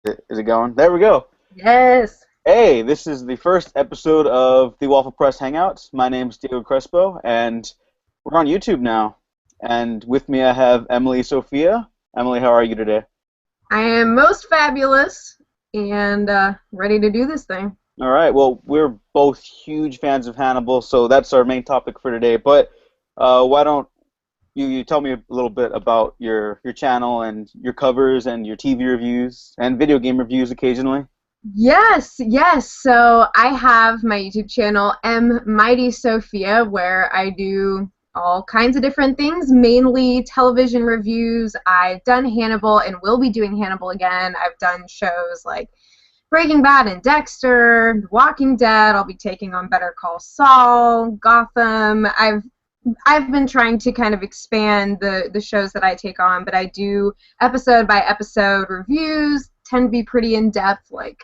Is it going? There we go. Yes. Hey, this is the first episode of the Waffle Press Hangouts. My name is Diego Crespo, and we're on YouTube now. And with me, I have Emmighty Sofia. Emily, how are you today? I am most fabulous and ready to do this thing. All right. Well, we're both huge fans of Hannibal, so that's our main topic for today. But why don't you tell me a little bit about your channel and your covers and your TV reviews and video game reviews occasionally? Yes, yes. So I have my YouTube channel, Emmighty Sofia, where I do all kinds of different things, mainly television reviews. I've done Hannibal and will be doing Hannibal again. I've done shows like Breaking Bad and Dexter, Walking Dead. I'll be taking on Better Call Saul, Gotham. I've been trying to kind of expand the shows that I take on, but I do episode by episode reviews, tend to be pretty in depth, like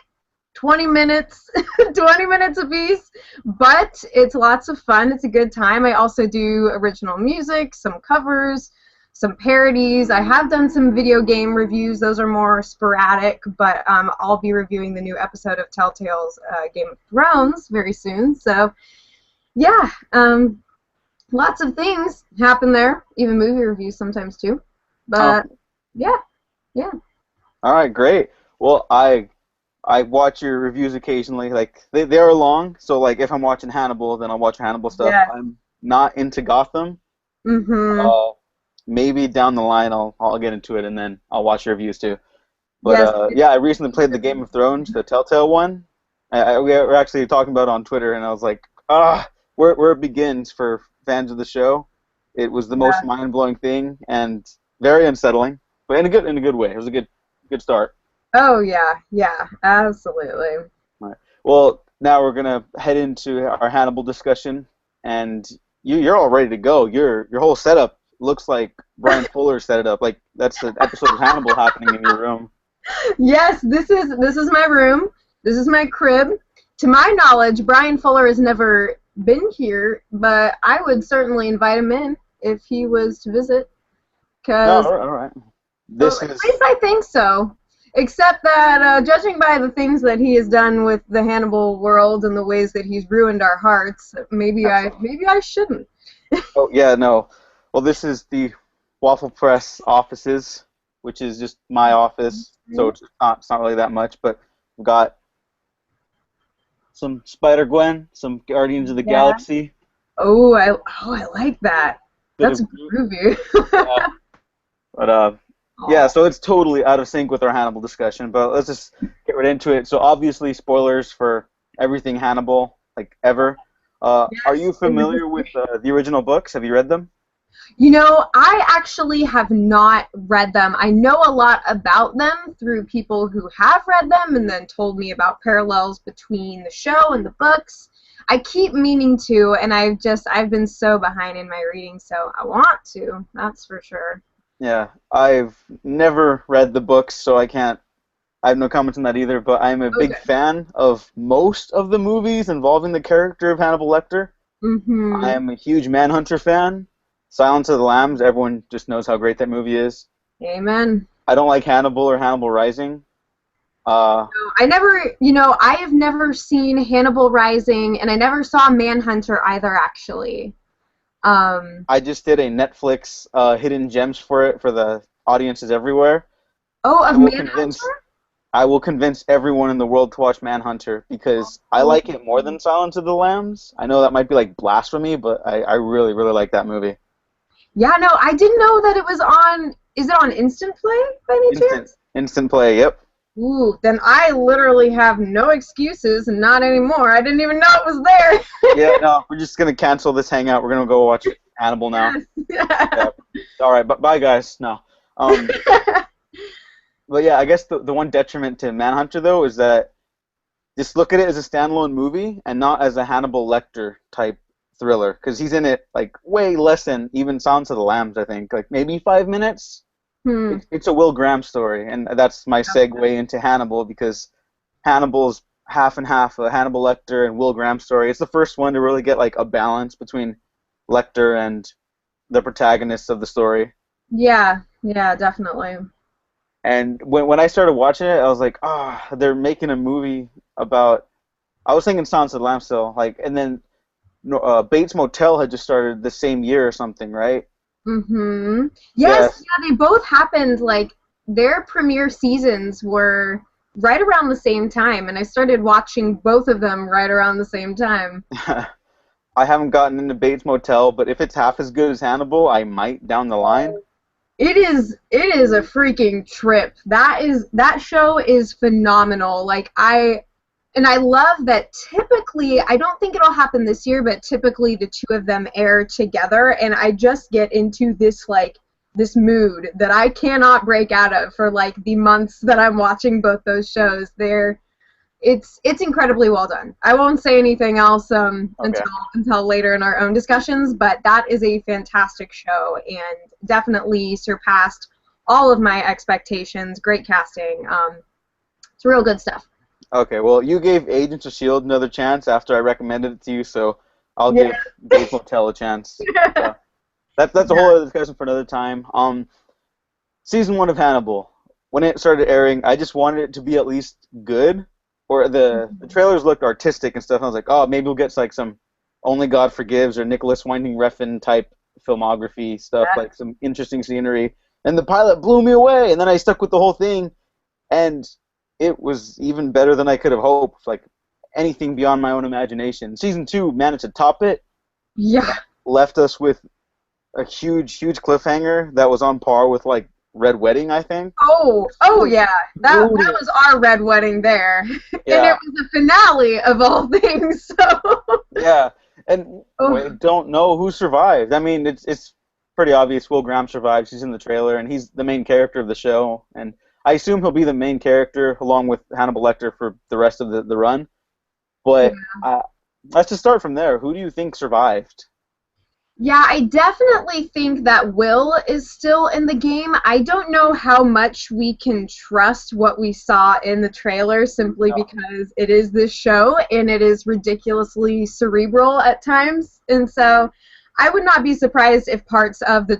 20 minutes, 20 minutes a piece, but it's lots of fun. It's a good time. I also do original music, some covers, some parodies. I have done some video game reviews. Those are more sporadic, but I'll be reviewing the new episode of Telltale's Game of Thrones very soon. So, yeah, lots of things happen there, even movie reviews sometimes too. Oh, But, yeah, yeah. all right, great. Well, I watch your reviews occasionally. Like they are long, so like if I'm watching Hannibal, then I'll watch Hannibal stuff. Yes. I'm not into Gotham. Mm-hmm. Uh, Maybe down the line I'll get into it and then I'll watch your reviews too. But Yes. yeah, I recently played the Game of Thrones, the Telltale one. We were actually talking about it on Twitter, and I was like, where it begins for fans of the show. It was the most Yeah. mind-blowing thing and very unsettling, but in a good way. It was a good start. Oh, yeah, yeah, absolutely. All right. Well, now we're gonna head into our Hannibal discussion, and you're all ready to go. Your whole setup looks like Bryan Fuller set it up. Like that's an episode of Hannibal happening in your room. Yes, this is my room. This is my crib. To my knowledge, Bryan Fuller has never been here, but I would certainly invite him in if he was to visit, No, because all right. well, This at is least I think so. Except that, judging by the things that he has done with the Hannibal world and the ways that he's ruined our hearts, maybe I shouldn't. oh yeah, no. Well, this is the Waffle Press offices, which is just my office, so it's not really that much, but we've got some Spider-Gwen, some Guardians of the Yeah. Galaxy, Oh, I like that. bit That's of groovy. yeah, but yeah, so it's totally out of sync with our Hannibal discussion, but let's just get right into it. So obviously spoilers for everything Hannibal, like ever. Are you Yes. familiar with the original books? Have you read them? You know, I actually have not read them. I know a lot about them through people who have read them and then told me about parallels between the show and the books. I keep meaning to, and I've been so behind in my reading, so I want to, that's for sure. Yeah, I've never read the books, so I have no comments on that either, but I'm a big Okay. fan of most of the movies involving the character of Hannibal Lecter. I Mm-hmm. am a huge Manhunter fan. Silence of the Lambs, everyone just knows how great that movie is. Amen. I don't like Hannibal or Hannibal Rising. Uh, I have never seen Hannibal Rising, and I never saw Manhunter either, actually. Um, I just did a Netflix hidden gems for it for the audiences everywhere. oh, I of will Manhunter? convince I will convince everyone in the world to watch Manhunter because I Oh. like it more than Silence of the Lambs. I know that might be like blasphemy, but I really, really like that movie. Yeah, no, I didn't know that it was on. Is it on Instant Play by any Instant chance? instant play, yep. Ooh, then I literally have no excuses, and not anymore. I didn't even know it was there. Yeah, no, we're just gonna cancel this hangout. We're gonna go watch Hannibal now. Yes. Yeah. All right, but bye guys. No. Um, but yeah, I guess the one detriment to Manhunter though is that just look at it as a standalone movie and not as a Hannibal Lecter type thriller because he's in it like way less than even Silence of the Lambs. I think like maybe 5 minutes. Hmm. It's a Will Graham story, and that's my segue into Hannibal because Hannibal's half and half a Hannibal Lecter and Will Graham story. It's the first one to really get like a balance between Lecter and the protagonists of the story. Yeah, yeah, definitely. And when I started watching it, I was like, ah, they're making a movie about. I was thinking Silence of the Lambs still, like, and then no, Bates Motel had just started the same year or something, right? Mm-hmm. Yes, Yes. yeah, they both happened like their premiere seasons were right around the same time, and I started watching both of them right around the same time. I haven't gotten into Bates Motel, but if it's half as good as Hannibal, I might down the line. It is a freaking trip. That show is phenomenal. Like I love that typically I don't think it'll happen this year, but typically the two of them air together and I just get into this mood that I cannot break out of for like the months that I'm watching both those shows. It's incredibly well done. I won't say anything else Okay. until later in our own discussions, but that is a fantastic show and definitely surpassed all of my expectations. Great casting. It's real good stuff. Okay, well, you gave Agents of S.H.I.E.L.D. another chance after I recommended it to you, so I'll Yeah. give Bates Motel a chance. Uh, that's a Yeah. whole other discussion for another time. Season one of Hannibal, when it started airing, I just wanted it to be at least good, or the trailers looked artistic and stuff. And I was like, oh, maybe we'll get like some Only God Forgives or Nicholas Winding Refn type filmography stuff, like some interesting scenery. And the pilot blew me away, and then I stuck with the whole thing, and it was even better than I could have hoped. Like anything beyond my own imagination. Season two managed to top it, Yeah. left us with a huge, huge cliffhanger that was on par with like Red Wedding, I think. Oh yeah. That Brutal. was our red wedding there. And it Yeah, was the finale of all things, so yeah. And we oh, don't know who survived. I mean, it's pretty obvious Will Graham survived. He's in the trailer, and he's the main character of the show. And I assume he'll be the main character along with Hannibal Lecter for the rest of the run. yeah. But let's just start from there. Who do you think survived? Yeah, I definitely think that Will is still in the game. I don't know how much we can trust what we saw in the trailer simply No. because it is this show and it is ridiculously cerebral at times. And so I would not be surprised if parts of the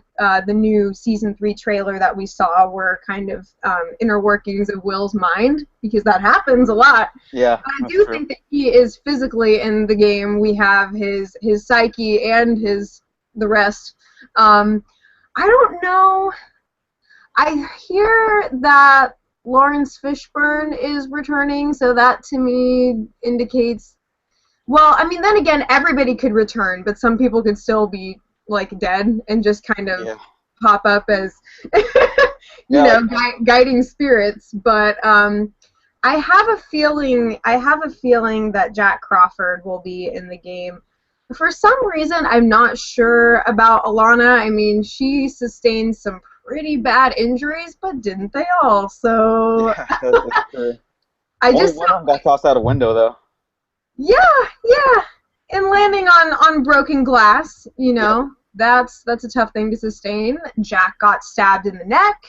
new season 3 trailer that we saw were kind of inner workings of Will's mind because that happens a lot. Yeah, But I that's do true. think that he is physically in the game. We have his psyche and the rest. I don't know. I hear that Lawrence Fishburne is returning, so that to me indicates. Well, I mean, then again, everybody could return, but some people could still be like dead and just kind of Yeah, pop up as, yeah. Like guiding spirits. But I have a feeling. I have a feeling that Jack Crawford will be in the game. For some reason, I'm not sure about Alana. I mean, she sustained some pretty bad injuries, but didn't they all? So yeah, that's true. I Only just, one of them got tossed out a window though. yeah, yeah. And landing on broken glass, Yep. that's a tough thing to sustain. Jack got stabbed in the neck.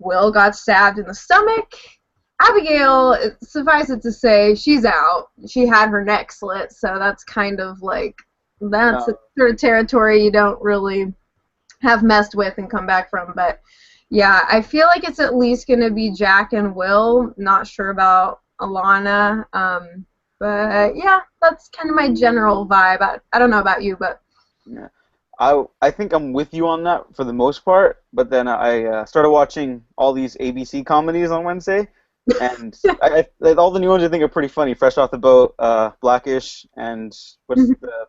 Will got stabbed in the stomach. Abigail, suffice it to say, she's out. She had her neck slit, so that's kind of like that's a No. sort of territory you don't really have messed with and come back from. But yeah, I feel like it's at least gonna be Jack and Will. Not sure about Alana. But yeah, that's kind of my general vibe. I don't know about you, but Yeah. I think I'm with you on that for the most part, but then I started watching all these ABC comedies on Wednesday, and all the new ones I think are pretty funny. Fresh off the boat, Blackish, and what's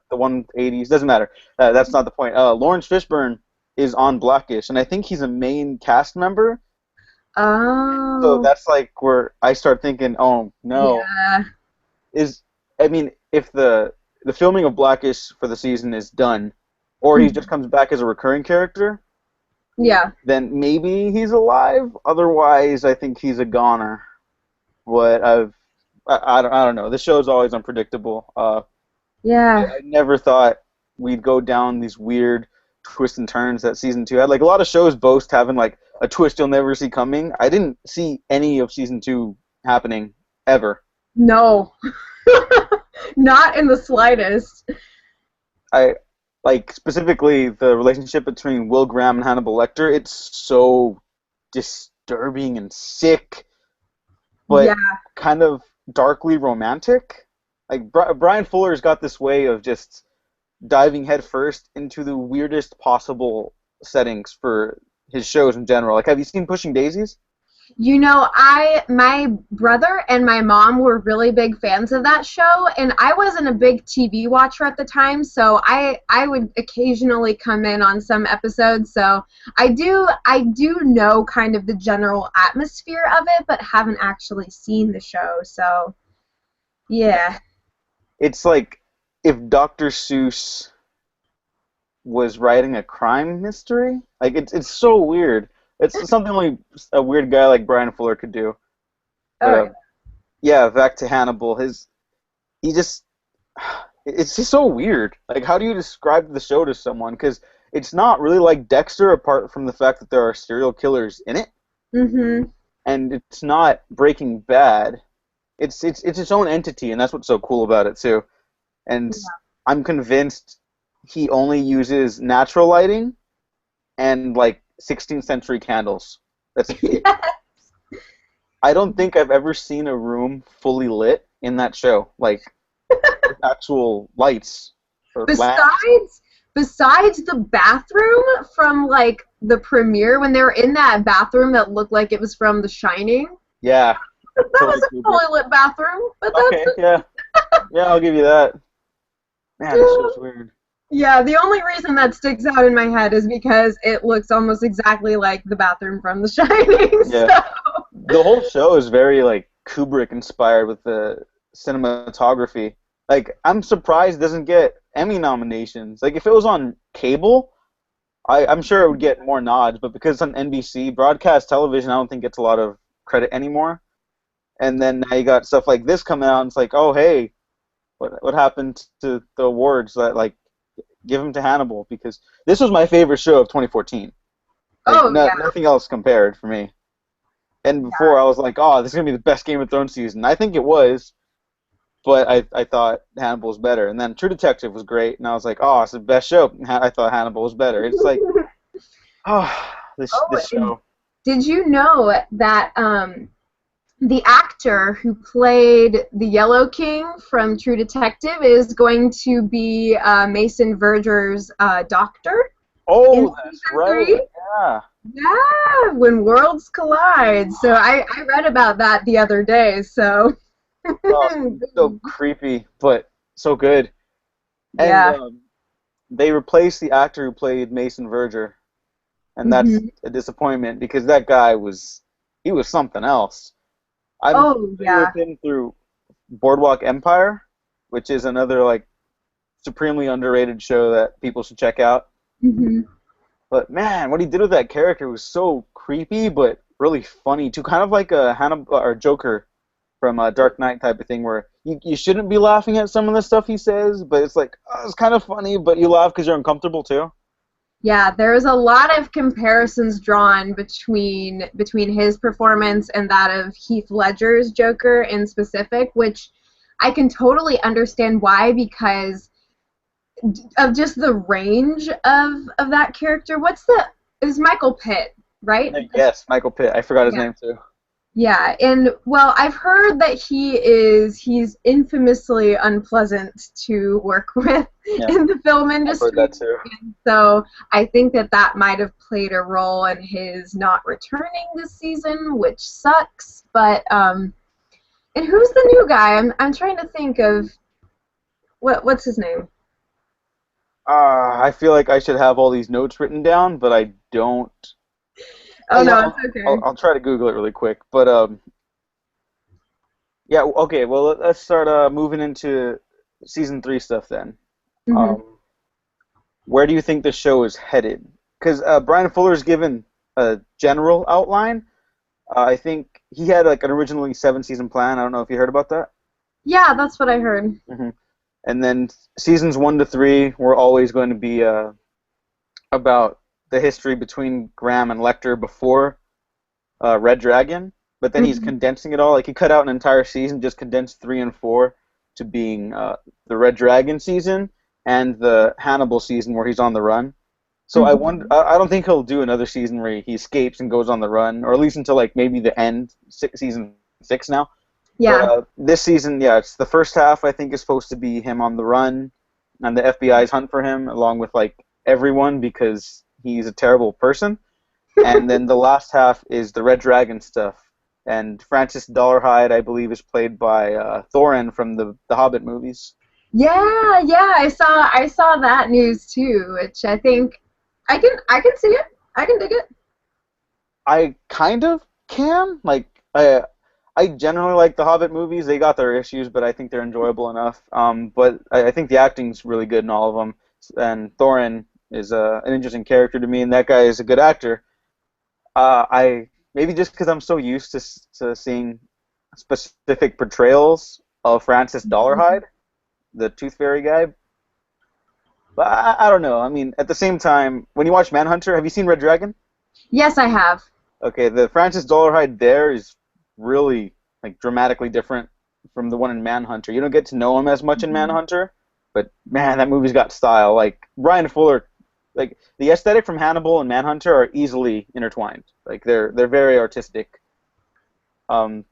the one 80s? Doesn't matter. That's not the point. Lawrence Fishburne is on Blackish, and I think he's a main cast member. So oh that's like where I start thinking, oh no, yeah. is I mean, if the filming of Blackish for the season is done, or he just comes back as a recurring character, Yeah. then maybe he's alive. Otherwise, I think he's a goner. But I don't know. The show's always unpredictable. Yeah. I never thought we'd go down these weird twists and turns that season two had. Like a lot of shows boast having like a twist you'll never see coming. I didn't see any of season two happening ever. No. Not in the slightest. I like specifically the relationship between Will Graham and Hannibal Lecter. It's so disturbing and sick, Yeah. but kind of darkly romantic. Like Bryan Fuller's got this way of just diving headfirst into the weirdest possible settings for his shows in general. Like, have you seen Pushing Daisies? You know, my brother and my mom were really big fans of that show, and I wasn't a big TV watcher at the time, so I would occasionally come in on some episodes. So I do know kind of the general atmosphere of it, but haven't actually seen the show. So yeah. It's like if Dr. Seuss was writing a crime mystery. Like it's so weird. It's something only a weird guy like Bryan Fuller could do. But Oh, yeah, back to Hannibal. He just it's just so weird. Like, how do you describe the show to someone? Because it's not really like Dexter, apart from the fact that there are serial killers in it, mhm. and it's not Breaking Bad. It's its own entity, and that's what's so cool about it too. And I'm convinced he only uses natural lighting and like 16th century candles. That's it. I don't think I've ever seen a room fully lit in that show, like with actual lights or lamps. Besides the bathroom from like the premiere when they were in that bathroom that looked like it was from The Shining. Yeah, That totally was a fully lit bathroom, but okay, yeah, I'll give you that. Man, this show's weird. yeah, the only reason that sticks out in my head is because it looks almost exactly like the bathroom from The Shining. Yeah, So. the whole show is very like Kubrick inspired with the cinematography. Like, I'm surprised it doesn't get Emmy nominations. Like, if it was on cable, I'm sure it would get more nods, but because it's on NBC, broadcast television, I don't think gets a lot of credit anymore. And then now you got stuff like this coming out, and it's like, oh, hey, what happened to the awards? That, like, give them to Hannibal, because this was my favorite show of 2014. Like, Oh yeah. nothing else compared for me. And before I was like, oh, this is going to be the best Game of Thrones season. I think it was, but I thought Hannibal was better. And then True Detective was great, and I was like, oh, it's the best show. I thought Hannibal was better. It's like, oh, this show. Did you know that the actor who played the Yellow King from True Detective is going to be Mason Verger's doctor? Oh, that's right. Yeah. Yeah, when worlds collide. So I read about that the other day. So. Oh, so creepy, but so good. And Yeah. they replaced the actor who played Mason Verger, and that's a disappointment because that guy was something else. I'm familiar with him through Boardwalk Empire, which is another like supremely underrated show that people should check out. But man, what he did with that character was so creepy, but really funny too. Kind of like a Hannibal or Joker from Dark Knight type of thing, where you shouldn't be laughing at some of the stuff he says, but it's like, oh, it's kind of funny, but you laugh because you're uncomfortable too. Yeah, there's a lot of comparisons drawn between his performance and that of Heath Ledger's Joker in specific, which I can totally understand why, because of just the range of that character. It was Michael Pitt, right? Yes, Michael Pitt. I forgot his name too. Yeah, and well, I've heard that he's infamously unpleasant to work with in the film industry. I've heard that too. And so I think that might have played a role in his not returning this season, which sucks. But and who's the new guy? I'm trying to think of what's his name. I feel like I should have all these notes written down, but I don't. Oh no, it's okay. I'll try to Google it really quick, but yeah, okay. Well, let's start moving into season 3 stuff then. Where do you think the show is headed? Because Bryan Fuller's given a general outline. I think he had like an originally 7-season plan. I don't know if you heard about that. Yeah, that's what I heard. And then seasons 1 to 3 were always going to be about the history between Graham and Lecter before Red Dragon, but then he's condensing it all. Like, he cut out an entire season, just condensed 3 and 4 to being the Red Dragon season and the Hannibal season where he's on the run. So I wonder. I don't think he'll do another season where he escapes and goes on the run, or at least until like maybe the end, season 6 now. But Yeah. this season, yeah, it's the first half. I think is supposed to be him on the run, and the FBI's hunt for him, along with like everyone because he's a terrible person. And then the last half is the Red Dragon stuff. And Francis Dollarhide, I believe, is played by Thorin from the Hobbit movies. Yeah, yeah, I saw that news too, which I think I can see it. I can dig it. I kind of can. Like, I generally like the Hobbit movies. They got their issues, but I think they're enjoyable enough. But I think the acting's really good in all of them. And Thorin is an interesting character to me, and that guy is a good actor. I maybe just because I'm so used to seeing specific portrayals of Francis Dollarhide, the Tooth Fairy guy. But I don't know. I mean, at the same time, when you watch Manhunter, have you seen Red Dragon? Yes, I have. Okay, the Francis Dollarhide there is really like dramatically different from the one in Manhunter. You don't get to know him as much in Manhunter, but man, that movie's got style. Like Bryan Fuller, like the aesthetic from Hannibal and Manhunter are easily intertwined. Like they're very artistic. How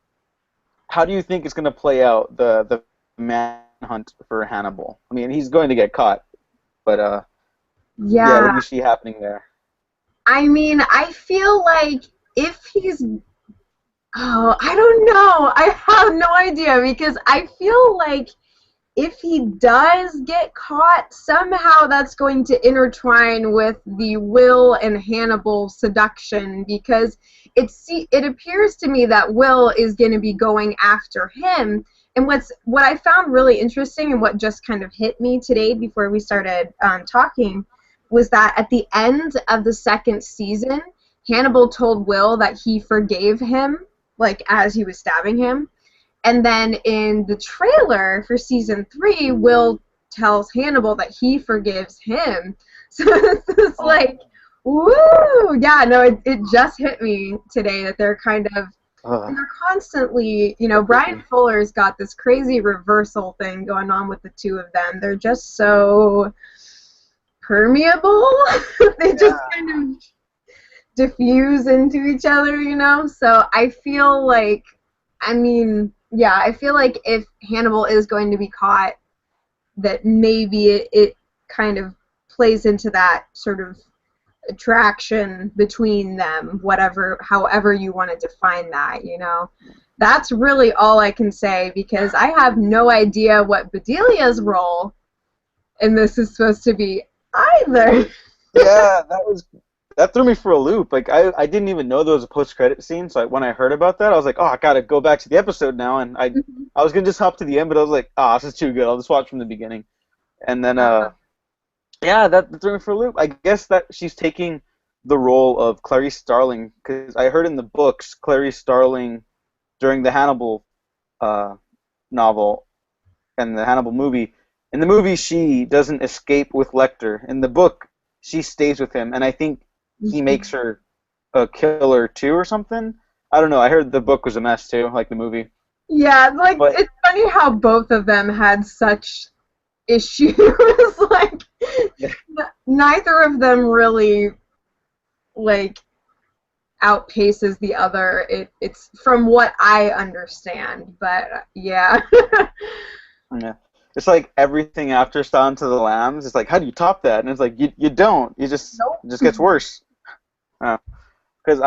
do you think it's going to play out the manhunt for Hannibal? I mean, he's going to get caught, but yeah, what Yeah. do you see happening there? I mean, I feel like if he's oh, I don't know. I have no idea because I feel like if he does get caught, somehow that's going to intertwine with the Will and Hannibal seduction because it appears to me that Will is going to be going after him. And what I found really interesting and what just kind of hit me today before we started talking was that at the end of the second season, Hannibal told Will that he forgave him, like as he was stabbing him. And then in the trailer for season 3, Will tells Hannibal that he forgives him. So it's like, woo! Yeah, no, it just hit me today that they're kind of, and they're constantly, Bryan Fuller's got this crazy reversal thing going on with the two of them. They're just so permeable. They just kind of diffuse into each other. So I feel like, yeah, I feel like if Hannibal is going to be caught, that maybe it kind of plays into that sort of attraction between them, however you want to define that. That's really all I can say because I have no idea what Bedelia's role in this is supposed to be either. Yeah, that threw me for a loop. Like I didn't even know there was a post-credit scene. So when I heard about that, I was like, oh, I gotta go back to the episode now. And I was gonna just hop to the end, but I was like, this is too good. I'll just watch from the beginning. And then yeah, that threw me for a loop. I guess that she's taking the role of Clarice Starling because I heard in the books Clarice Starling during the Hannibal novel and the Hannibal movie. In the movie, she doesn't escape with Lecter. In the book, she stays with him, and I think he makes her a killer too or something. I don't know. I heard the book was a mess too, like the movie. Yeah, it's funny how both of them had such issues. Like neither of them really outpaces the other. It's from what I understand, but yeah. Yeah. It's like everything after Silence of the Lambs. It's like, how do you top that? And it's like, you don't. It just gets worse. Because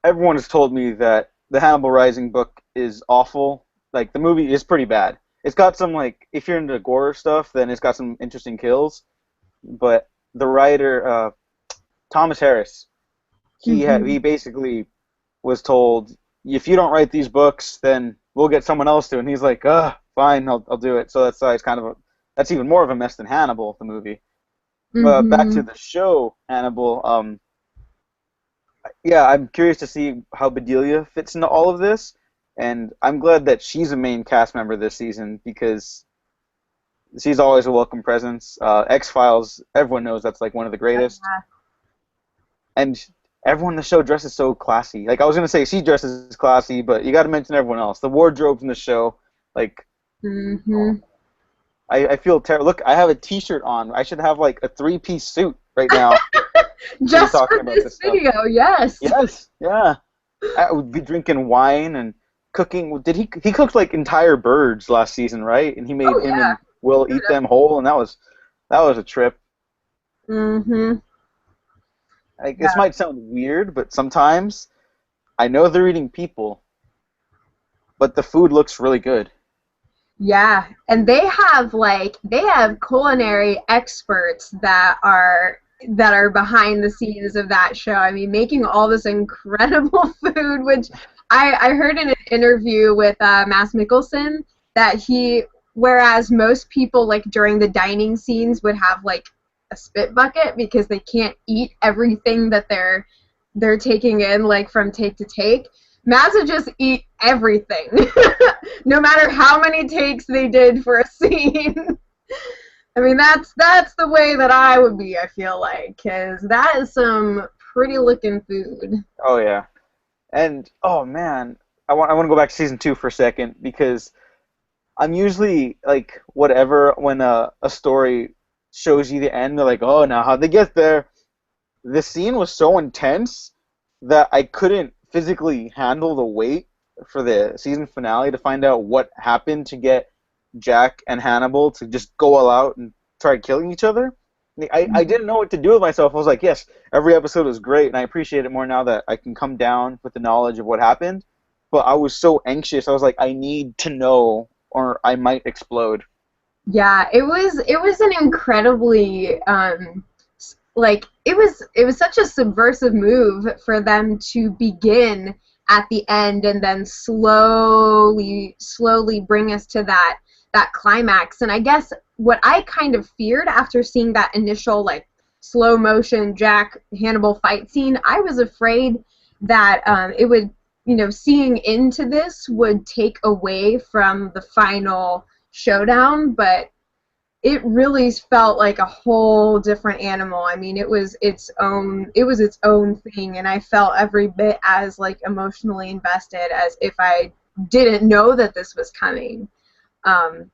everyone has told me that the Hannibal Rising book is awful. Like, the movie is pretty bad. It's got some, like, if you're into gore stuff, then it's got some interesting kills. But the writer, Thomas Harris, he basically was told, if you don't write these books, then we'll get someone else to. And he's like, fine, I'll do it. So that's that's even more of a mess than Hannibal, the movie. Back to the show, Hannibal. Yeah, I'm curious to see how Bedelia fits into all of this, and I'm glad that she's a main cast member this season because she's always a welcome presence. X-Files, everyone knows that's like one of the greatest, and everyone in the show dresses so classy. Like I was gonna say, she dresses classy, but you got to mention everyone else. The wardrobes in the show, like. I feel terrible. Look, I have a T-shirt on. I should have like a three-piece suit right now to be Just talking for about this this stuff. video, yes. Yes, yeah. I would be drinking wine and cooking. Did he cooked like entire birds last season, right? And he made Oh him yeah. and Will eat them whole, and that was a trip. Mhm. Like, this Yeah. might sound weird, but sometimes I know they're eating people, but the food looks really good. Yeah, and they have culinary experts that are behind the scenes of that show. I mean, making all this incredible food, which I heard in an interview with Mads Mikkelsen that whereas most people like during the dining scenes would have like a spit bucket because they can't eat everything that they're taking in like from take to take. Mads would just eat everything, no matter how many takes they did for a scene. I mean, that's the way that I would be. I feel like, because that is some pretty looking food. Oh yeah, and oh man, I want to go back to season 2 for a second because I'm usually like whatever when a story shows you the end. They're like, oh, now how'd they get there? The scene was so intense that I couldn't physically handle the weight for the season finale to find out what happened to get Jack and Hannibal to just go all out and try killing each other. I didn't know what to do with myself. I was like, yes, every episode was great, and I appreciate it more now that I can come down with the knowledge of what happened. But I was so anxious. I was like, I need to know, or I might explode. Yeah, it was an incredibly like it was such a subversive move for them to begin at the end and then slowly bring us to that climax. And I guess what I kind of feared after seeing that initial like slow motion Jack Hannibal fight scene, I was afraid that it would, seeing into this would take away from the final showdown, but it really felt like a whole different animal. I mean, it was its own thing, and I felt every bit as like emotionally invested as if I didn't know that this was coming. Um,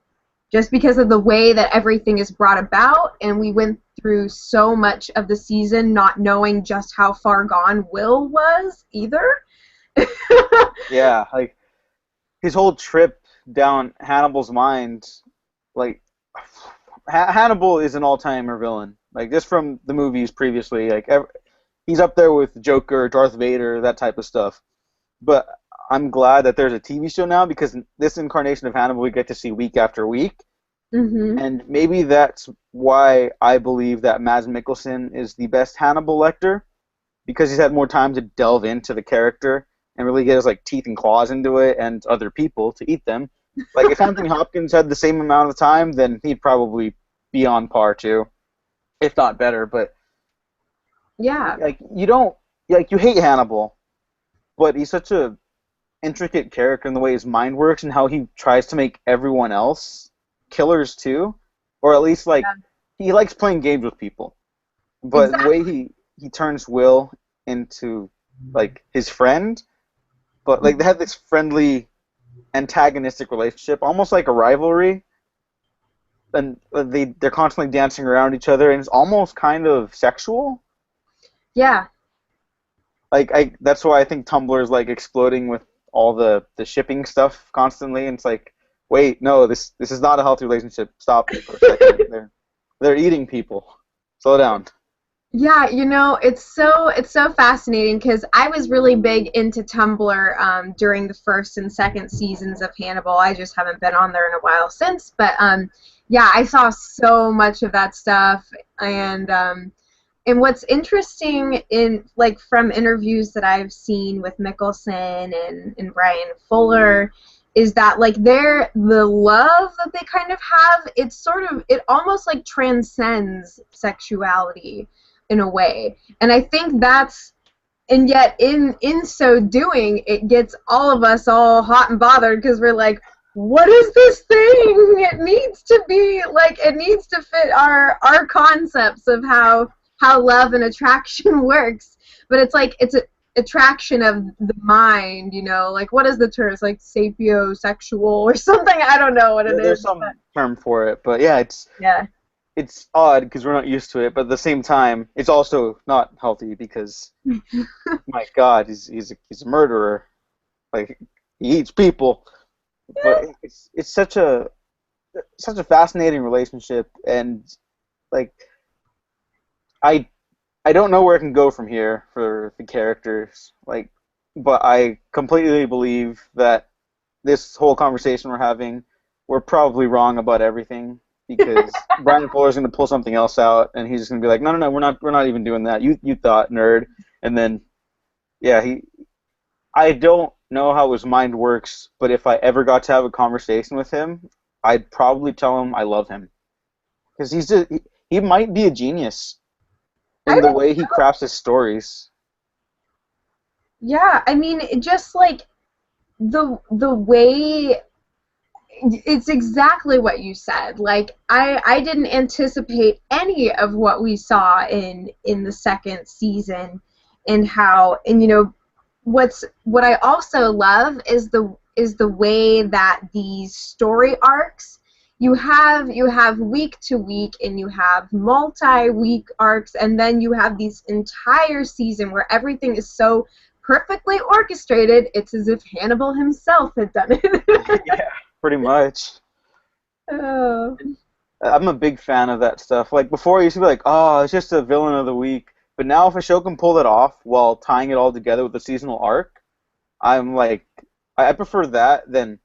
just because of the way that everything is brought about, and we went through so much of the season not knowing just how far gone Will was either. Yeah, like his whole trip down Hannibal's mind, like Hannibal is an all-timer villain. Like just from the movies previously, like he's up there with Joker, Darth Vader, that type of stuff. But I'm glad that there's a TV show now because this incarnation of Hannibal we get to see week after week, Hmm. and maybe that's why I believe that Mads Mikkelsen is the best Hannibal Lecter because he's had more time to delve into the character and really get his like teeth and claws into it and other people to eat them. Like if Anthony Hopkins had the same amount of time, then he'd probably be on par too, if not better. But Yeah, like you don't like you hate Hannibal, but he's such a intricate character in the way his mind works and how he tries to make everyone else killers too, or at least like yeah, he likes playing games with people. But the way exactly. he turns Will into like his friend, but like they have this friendly antagonistic relationship, almost like a rivalry, and they're constantly dancing around each other, and it's almost kind of sexual. Yeah. Like I that's why I think Tumblr is like exploding with all the shipping stuff constantly, and it's like, wait, no, this is not a healthy relationship. Stop for a second. They're eating people. Slow down. Yeah, it's so fascinating because I was really big into Tumblr during the first and second seasons of Hannibal. I just haven't been on there in a while since, but yeah, I saw so much of that stuff, and what's interesting in like from interviews that I've seen with Mickelson and Bryan Fuller is that like the love that they kind of have, it almost like transcends sexuality in a way. And I think and yet in so doing, it gets all of us all hot and bothered because we're like, what is this thing? It needs to fit our concepts of how love and attraction works. But it's like attraction of the mind, you know, like what is the term? It's like sapiosexual or something. I don't know what it There's is. some But term for it, but yeah, yeah. it's odd because we're not used to it, but at the same time, it's also not healthy because, my God, he's a murderer. Like, he eats people. But it's such a fascinating relationship, and like I I don't know where it can go from here for the characters. Like, but I completely believe that this whole conversation we're having, we're probably wrong about everything because Brian Fuller's going to pull something else out, and he's just going to be like, no, we're not even doing that. You thought, nerd, and then yeah, I don't know how his mind works, but if I ever got to have a conversation with him, I'd probably tell him I love him because he might be a genius I in the think way he crafts his stories. yeah, I mean it just like the way it's exactly what you said. Like I didn't anticipate any of what we saw in the second season, and how, and you know what I also love is the way that these story arcs, you have week to week, and you have multi-week arcs, and then you have these entire season where everything is so perfectly orchestrated. It's as if Hannibal himself had done it. Yeah, pretty much. Oh. I'm a big fan of that stuff. Like before, I used to be like, "Oh, it's just a villain of the week." But now, if a show can pull that off while tying it all together with a seasonal arc, I'm like, I prefer that than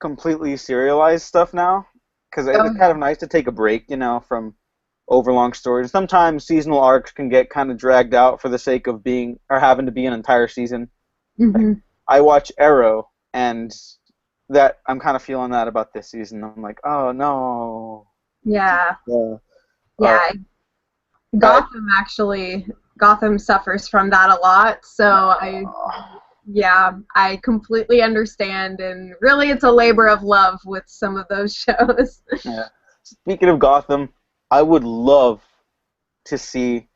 completely serialized stuff now, because Oh it's kind of nice to take a break, from overlong stories. Sometimes seasonal arcs can get kind of dragged out for the sake of being or having to be an entire season. Like, hmm I watch Arrow, and that I'm kind of feeling that about this season. I'm like, oh no. yeah, Yeah. Uh, yeah. I, Gotham suffers from that a lot. So yeah, I completely understand, and really, it's a labor of love with some of those shows. yeah. Speaking of Gotham, I would love to see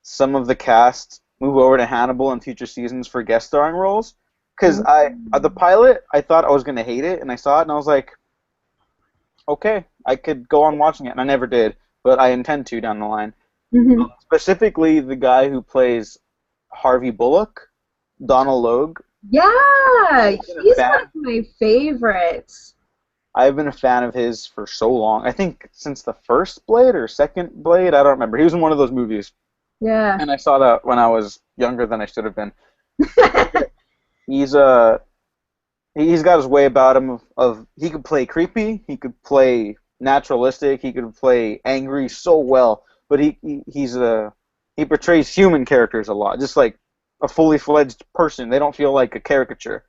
some of the cast move over to Hannibal in future seasons for guest starring roles. Because the pilot, I thought I was gonna hate it, and I saw it, and I was like, okay, I could go on watching it, and I never did, but I intend to down the line. hmm Specifically, the guy who plays Harvey Bullock, Donald Logue. Yeah, I've been a he's one fan. of my favorites. I've been a fan of his for so long. I think since the first Blade or second Blade, I don't remember. He was in one of those movies, Yeah. and I saw that when I was younger than I should have been. He's he's got his way about him of he could play creepy, he could play naturalistic, he could play angry so well, but he portrays human characters a lot, just like a fully fledged person. They don't feel like a caricature.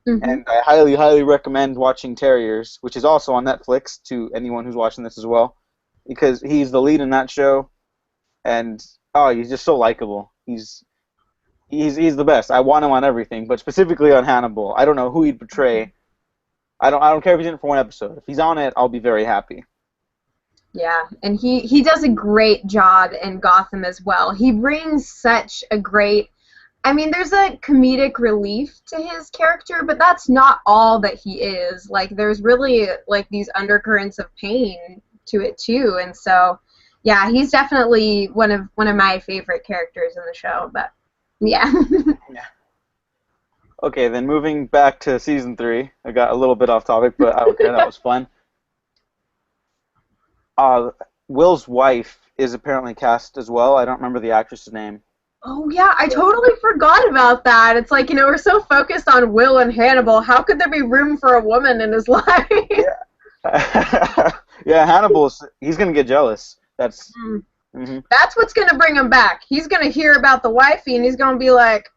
hmm And I highly, highly recommend watching Terriers, which is also on Netflix to anyone who's watching this as well, because he's the lead in that show, and oh, he's just so likable. He's the best. I want him on everything, but specifically on Hannibal. I don't know who he'd portray. I don't care if he's in it for one episode. If he's on it, I'll be very happy. Yeah, and he does a great job in Gotham as well. He brings such a great, I mean, there's a comedic relief to his character, but that's not all that he is. Like, there's really like these undercurrents of pain to it too, and so yeah, he's definitely one of my favorite characters in the show. But yeah. Yeah. Okay, then moving back to season 3. I got a little bit off topic, but I don't care. That was fun. Uh, Will's wife is apparently cast as well. I don't remember the actress's name. Oh yeah, I totally forgot about that. It's like, we're so focused on Will and Hannibal. How could there be room for a woman in his life? Yeah. Yeah, he's gonna get jealous. Hmm. That's what's gonna bring him back. He's gonna hear about the wifey and he's gonna be like,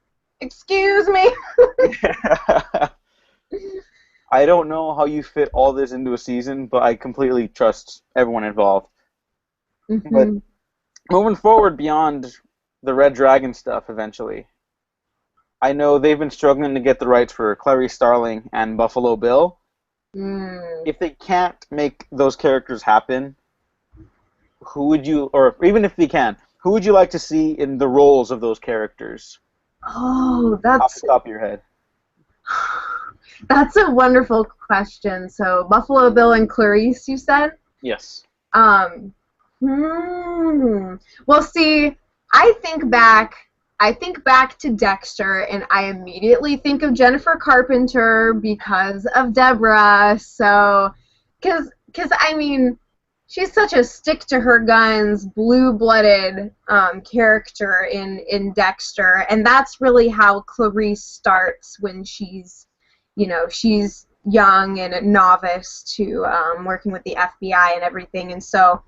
"Excuse me." I don't know how you fit all this into a season, but I completely trust everyone involved. But hmm moving forward beyond the Red Dragon stuff eventually, I know they've been struggling to get the rights for Clarice Starling and Buffalo Bill. Mm. If they can't make those characters happen, who would you, or even if they can, who would you like to see in the roles of those characters? Oh, off the top of your head? that's a wonderful question. So Buffalo Bill and Clarice, you said? Yes. Um, Well, see, I think back. I think back to Dexter, and I immediately think of Jennifer Carpenter because of Deborah. So, because I mean, she's such a stick to her guns, blue-blooded character in Dexter, and that's really how Clarice starts when she's young and a novice to working with the FBI and everything, and so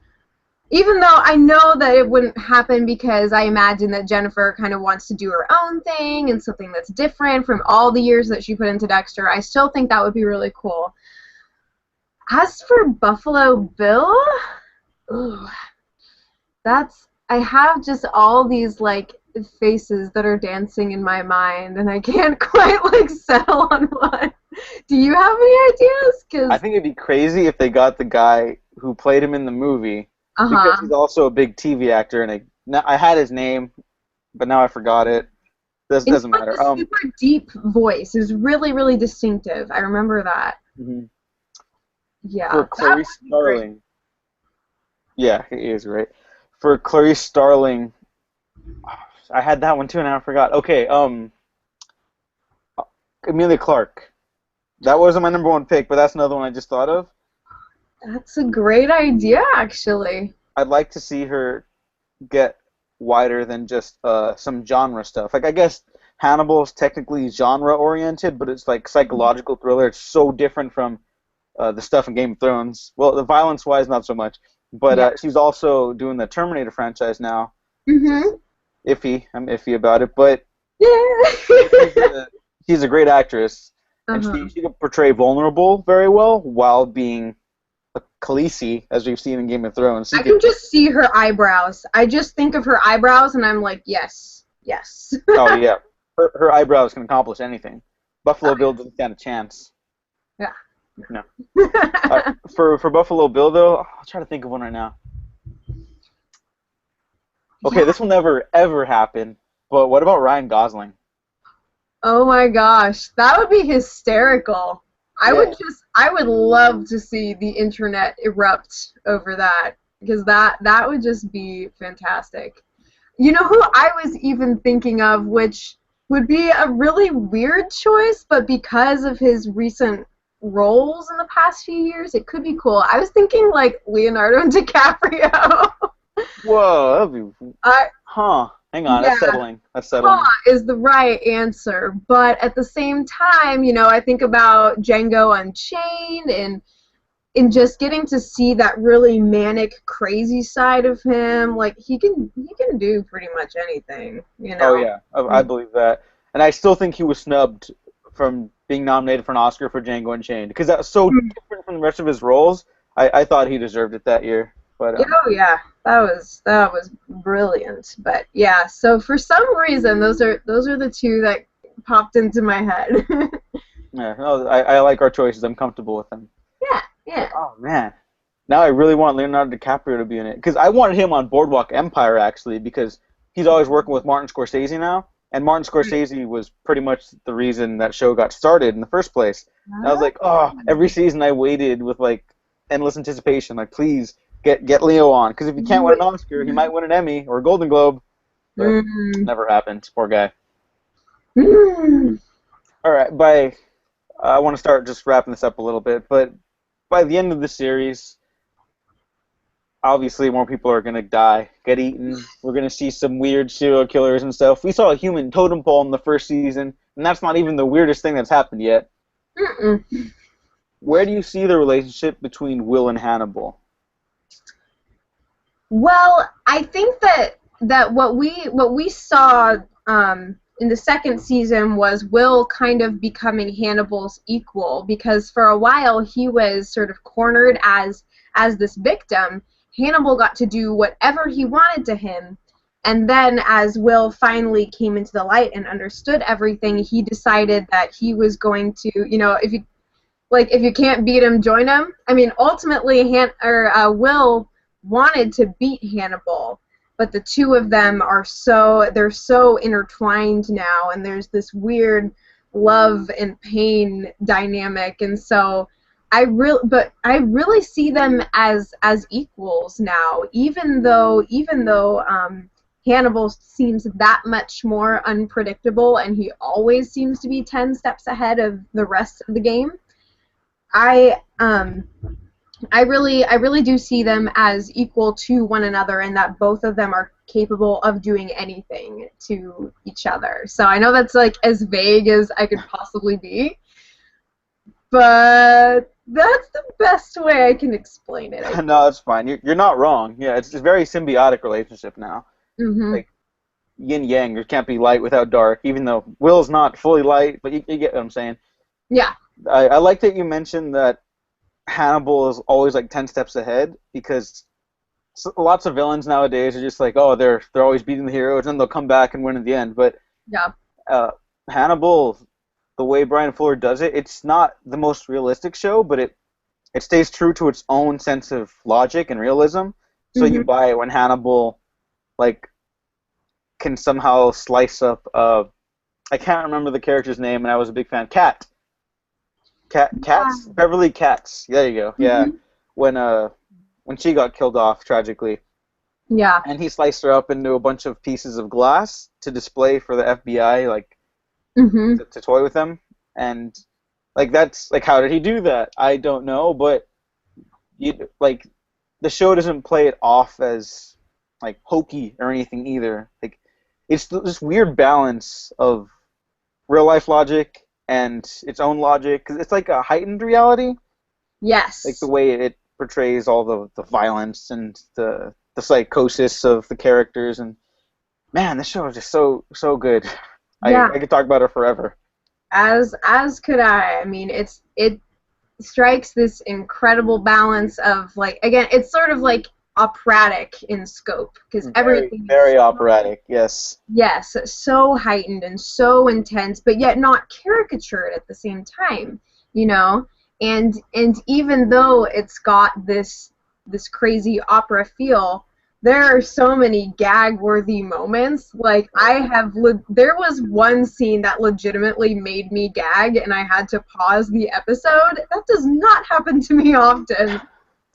even though I know that it wouldn't happen because I imagine that Jennifer kind of wants to do her own thing and something that's different from all the years that she put into Dexter, I still think that would be really cool. As for Buffalo Bill, ooh, I have just all these like faces that are dancing in my mind, and I can't quite like settle on one. Do you have any ideas? I think it'd be crazy if they got the guy who played him in the movie, because he's also a big TV actor, and I had his name, but now I forgot it. This doesn't matter. A super deep voice. It was really, really distinctive. I remember that. Mm-hmm. Yeah. For Clarice Starling. Yeah, he is great. For Clarice Starling, I had that one too, and I forgot. Okay, Emilia Clarke. That wasn't my number one pick, but that's another one I just thought of. That's a great idea, actually. I'd like to see her get wider than just some genre stuff. Like, I guess Hannibal is technically genre-oriented, but it's like psychological thriller. It's so different from the stuff in Game of Thrones. Well, the violence-wise, not so much. But she's also doing the Terminator franchise now. Mm-hmm. I'm iffy about it, but yeah. she's a great actress, and she can portray vulnerable very well while being a Khaleesi, as we've seen in Game of Thrones. I can just see her eyebrows. I just think of her eyebrows, and I'm like, yes, yes. Oh yeah, her eyebrows can accomplish anything. Buffalo Bill doesn't stand a chance. Yeah. No. For Buffalo Bill though, I'll try to think of one right now. Okay, this will never ever happen. But what about Ryan Gosling? Oh my gosh, that would be hysterical. I would love to see the internet erupt over that, because that would just be fantastic. You know who I was even thinking of, which would be a really weird choice, but because of his recent roles in the past few years, it could be cool. I was thinking like Leonardo DiCaprio. Whoa, that'd be... Hang on, yeah, that's settling. That's settling. Is the right answer, but at the same time, I think about Django Unchained and just getting to see that really manic, crazy side of him. Like he can do pretty much anything. Oh yeah, I believe that, and I still think he was snubbed from being nominated for an Oscar for Django Unchained because that was so different from the rest of his roles. I thought he deserved it that year. But, oh yeah, that was brilliant. But yeah, so for some reason, those are the two that popped into my head. Yeah, no, I like our choices. I'm comfortable with them. Yeah. But, oh man, now I really want Leonardo DiCaprio to be in it because I wanted him on Boardwalk Empire actually because he's always working with Martin Scorsese now, and Martin Scorsese was pretty much the reason that show got started in the first place. And I was like, every season I waited with like endless anticipation, like please. Get Leo on, because if he can't win an Oscar, he might win an Emmy or a Golden Globe. But never happened. Poor guy. All right, I want to start just wrapping this up a little bit, but by the end of the series, obviously more people are going to die, get eaten. We're going to see some weird serial killers and stuff. We saw a human totem pole in the first season, and that's not even the weirdest thing that's happened yet. Where do you see the relationship between Will and Hannibal? Well, I think that what we saw in the second season was Will kind of becoming Hannibal's equal, because for a while he was sort of cornered as this victim. Hannibal got to do whatever he wanted to him, and then as Will finally came into the light and understood everything, he decided that he was going to, if you can't beat him, join him. I mean, ultimately, Will wanted to beat Hannibal, but the two of them are they're so intertwined now, and there's this weird love and pain dynamic, and so I really see them as equals now, even though Hannibal seems that much more unpredictable, and he always seems to be 10 steps ahead of the rest of the game. I really do see them as equal to one another, and that both of them are capable of doing anything to each other. So I know that's like as vague as I could possibly be, but that's the best way I can explain it. No, that's fine. You're not wrong. Yeah, it's a very symbiotic relationship now. Mm-hmm. Like yin yang. There can't be light without dark. Even though Will's not fully light, but you get what I'm saying. Yeah. I like that you mentioned that Hannibal is always like 10 steps ahead, because lots of villains nowadays are just like, oh, they're always beating the heroes and they'll come back and win in the end. But yeah, Hannibal, the way Bryan Fuller does it, it's not the most realistic show, but it stays true to its own sense of logic and realism. So you buy it when Hannibal like can somehow slice up I can't remember the character's name, and I was a big fan. Katz. Beverly Katz. There you go. Yeah, when she got killed off tragically. Yeah. And he sliced her up into a bunch of pieces of glass to display for the FBI, like to toy with them. And like that's like, how did he do that? I don't know, but the show doesn't play it off as like hokey or anything either. Like it's this weird balance of real life logic and its own logic, because it's like a heightened reality. Yes. Like the way it portrays all the violence and the psychosis of the characters, and man, this show is just so good. Yeah. I could talk about it forever. As could I. I mean, it strikes this incredible balance of, like, again, it's sort of like operatic in scope, because everything very operatic. Yes, so heightened and so intense, but yet not caricatured at the same time, you know. And even though it's got this crazy opera feel, there are so many gag-worthy moments. Like, there was one scene that legitimately made me gag, and I had to pause the episode. That does not happen to me often.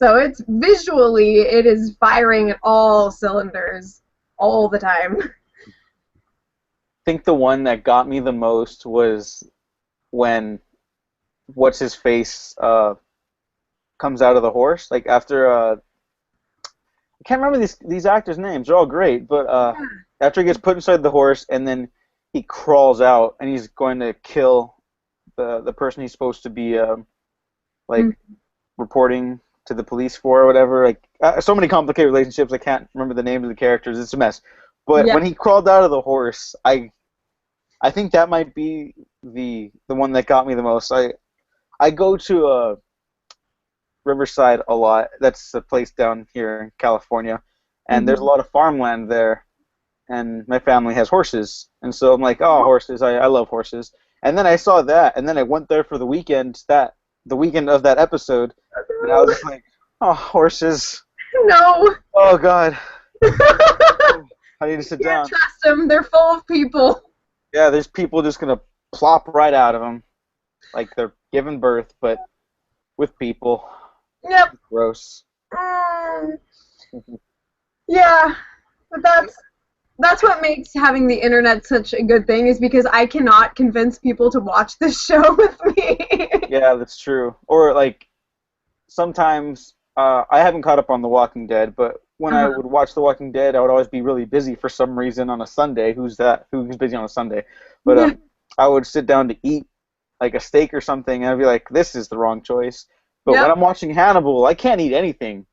So it's visually, it is firing at all cylinders all the time. I think the one that got me the most was when what's his face comes out of the horse, like after I can't remember these actors' names. They're all great, but after he gets put inside the horse and then he crawls out and he's going to kill the person he's supposed to be reporting to the police for or whatever. Like so many complicated relationships. I can't remember the names of the characters. It's a mess. But when he crawled out of the horse, I think that might be the one that got me the most. I go to Riverside a lot. That's a place down here in California, and there's a lot of farmland there, and my family has horses, and so I'm like, oh, horses, I love horses. And then I saw that, and then I went there for the weekend of that episode, and I was just like, oh, horses. No. Oh, God. I need to sit down. You can't trust them. They're full of people. Yeah, there's people just going to plop right out of them, like they're giving birth, but with people. Yep. Gross. Yeah, but that's what makes having the internet such a good thing, is because I cannot convince people to watch this show with me. Yeah, that's true. Or like sometimes I haven't caught up on The Walking Dead, but when I would watch The Walking Dead, I would always be really busy for some reason on a Sunday. Who's busy on a Sunday? But I would sit down to eat like a steak or something, and I'd be like, this is the wrong choice. But when I'm watching Hannibal, I can't eat anything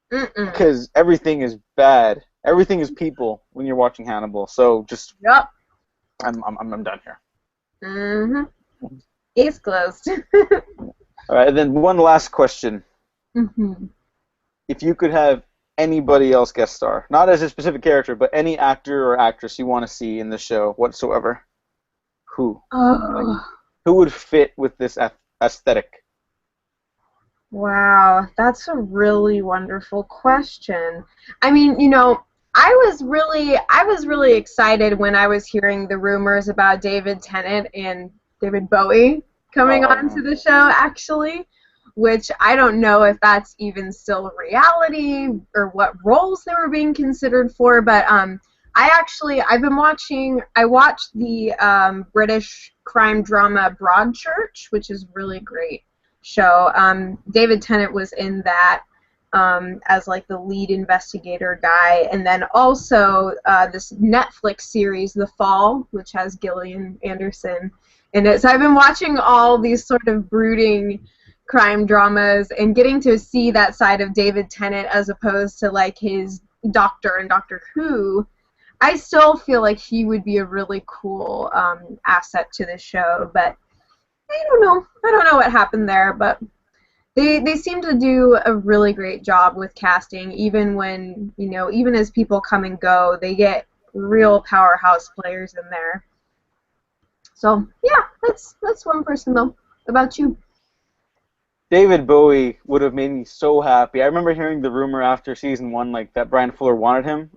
because everything is bad. Everything is people when you're watching Hannibal. So just, I'm done here. Case closed. All right, and then one last question. If you could have anybody else guest star, not as a specific character, but any actor or actress you want to see in the show whatsoever, who? Who would fit with this aesthetic? Wow, that's a really wonderful question. I mean, you know, I was really excited when I was hearing the rumors about David Tennant and David Bowie coming on to Oh, the show, actually, which I don't know if that's even still reality or what roles they were being considered for, but I watched the British crime drama Broadchurch, which is a really great show. David Tennant was in that as like the lead investigator guy, and then also this Netflix series, The Fall, which has Gillian Anderson in it. So I've been watching all these sort of brooding crime dramas and getting to see that side of David Tennant as opposed to like his doctor in Doctor Who. I still feel like he would be a really cool asset to the show, but I don't know. I don't know what happened there, but they seem to do a really great job with casting, even when, even as people come and go, they get real powerhouse players in there. So, yeah, that's one person, though. What about you? David Bowie would have made me so happy. I remember hearing the rumor after season one, like that Bryan Fuller wanted him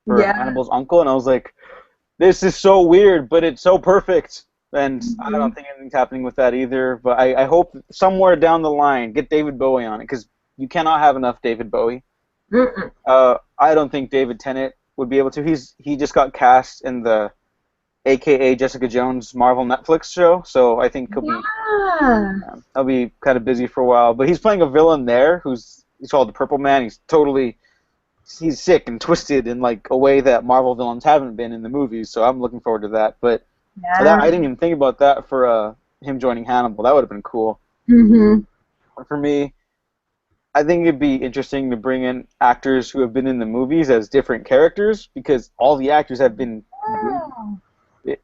for Yeah. Hannibal's uncle, and I was like, this is so weird, but it's so perfect. And I Mhm. don't think anything's happening with that either. But I hope somewhere down the line, get David Bowie on it, because you cannot have enough David Bowie. Mm-mm. I don't think David Tennant would be able to. He just got cast in the AKA Jessica Jones Marvel Netflix show, so I think Yeah. he'll be kind of busy for a while. But he's playing a villain there he's called the Purple Man. He's sick and twisted in like a way that Marvel villains haven't been in the movies. So I'm looking forward to that. But Yeah. I didn't even think about that for him joining Hannibal. That would have been cool. Mhm. For me, I think it'd be interesting to bring in actors who have been in the movies as different characters because all the actors have been good.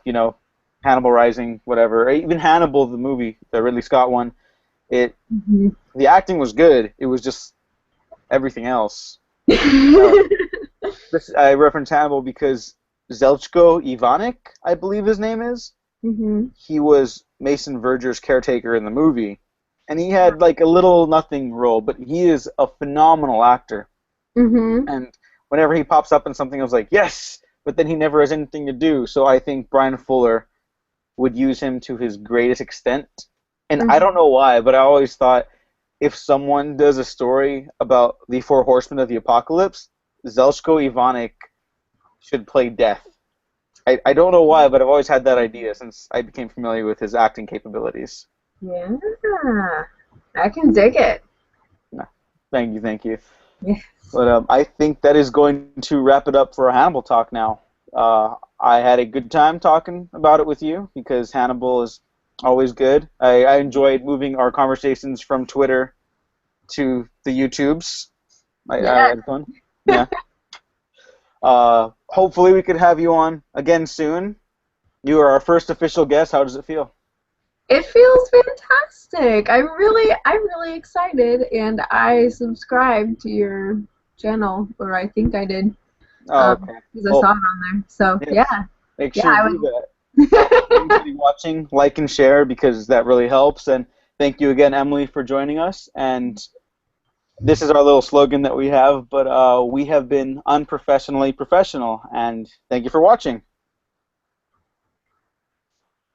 You know, Hannibal Rising, whatever, or even Hannibal the movie, the Ridley Scott one. It Mhm. The acting was good. It was just everything else. Uh, I reference Hannibal because Zelchko Ivanek, I believe his name is. Mhm. He was Mason Verger's caretaker in the movie, and he had like a little nothing role, but he is a phenomenal actor. Mhm. And whenever he pops up in something, I was like, yes, but then he never has anything to do. So I think Bryan Fuller would use him to his greatest extent. And I Mhm. don't know why, but I always thought if someone does a story about the Four Horsemen of the Apocalypse, Zelshko Ivanek should play Death. I don't know why, but I've always had that idea since I became familiar with his acting capabilities. Yeah. I can dig it. No, thank you, thank you. Yes. But I think that is going to wrap it up for a Hannibal talk now. I had a good time talking about it with you because Hannibal is always good. I enjoyed moving our conversations from Twitter to the YouTubes. I Yeah. had fun. Yeah. Hopefully we could have you on again soon. You are our first official guest. How does it feel? It feels fantastic. I'm really excited, and I subscribed to your channel, or I think I did, Oh, okay. because I saw Well, it on there. So yes. yeah, Make yeah, sure you I do that. would. Anybody watching, like and share because that really helps. And thank you again, Emily, for joining us. And this is our little slogan that we have, but we have been unprofessionally professional. And thank you for watching.